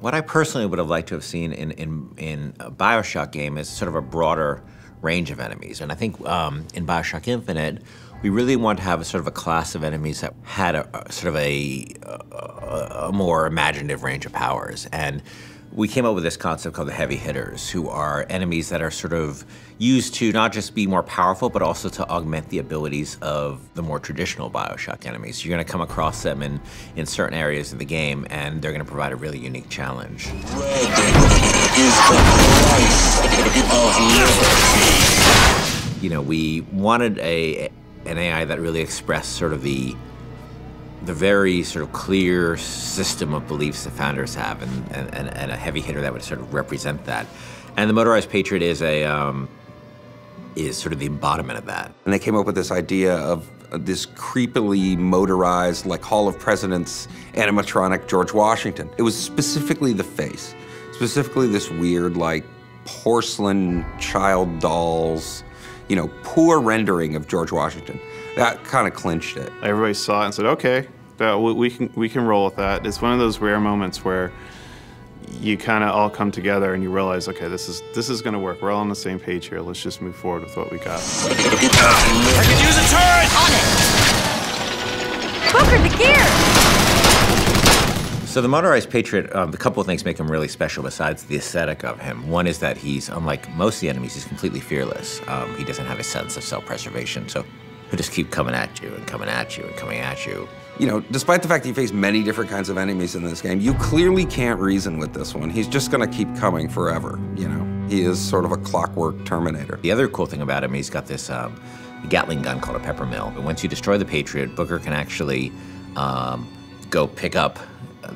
What I personally would have liked to have seen in a BioShock game is sort of a broader range of enemies. And I think in BioShock Infinite, we really want to have a sort of a class of enemies that had a more imaginative range of powers. And we came up with this concept called the heavy hitters, who are enemies that are sort of used to not just be more powerful, but also to augment the abilities of the more traditional BioShock enemies. You're gonna come across them in certain areas of the game, and they're gonna provide a really unique challenge. Red is the price of liberty. You know, we wanted an AI that really expressed sort of the very sort of clear system of beliefs that founders have, and a heavy hitter that would sort of represent that. And the Motorized Patriot is sort of the embodiment of that. And they came up with this idea of this creepily motorized, like Hall of Presidents animatronic George Washington. It was specifically the face, specifically this weird, like, porcelain child dolls, you know, poor rendering of George Washington. That kind of clinched it. Everybody saw it and said, okay, we can roll with that. It's one of those rare moments where you kind of all come together and you realize, okay, this is going to work. We're all on the same page here. Let's just move forward with what we got. I could use a turret! On it! Booker, the gear! So the Motorized Patriot, a couple of things make him really special besides the aesthetic of him. One is that he's, unlike most of the enemies, he's completely fearless. He doesn't have a sense of self-preservation, so he'll just keep coming at you and coming at you and coming at you. You know, despite the fact that you face many different kinds of enemies in this game, you clearly can't reason with this one. He's just gonna keep coming forever, you know? He is sort of a clockwork Terminator. The other cool thing about him, he's got this Gatling gun called a pepper mill. But once you destroy the Patriot, Booker can actually go pick up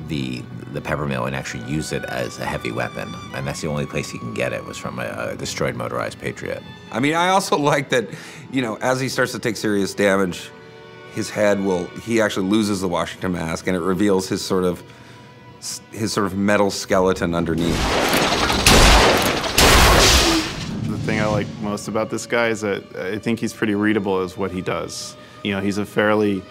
the pepper mill and actually use it as a heavy weapon. And that's the only place he can get it, was from a destroyed Motorized Patriot. I mean, I also like that, you know, as he starts to take serious damage, his head he actually loses the Washington mask, and it reveals his sort of metal skeleton underneath. The thing I like most about this guy is that I think he's pretty readable as what he does. You know, he's a fairly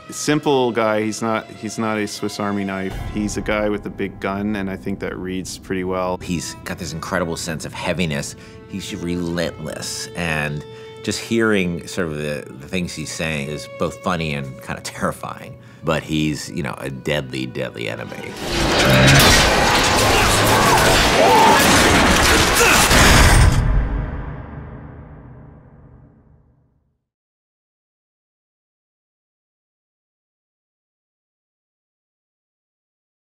simple guy. He's not a Swiss Army knife. He's a guy with a big gun, and I think that reads pretty well. He's got this incredible sense of heaviness. He's relentless, and just hearing sort of the things he's saying is both funny and kind of terrifying. But he's, you know, a deadly, deadly enemy.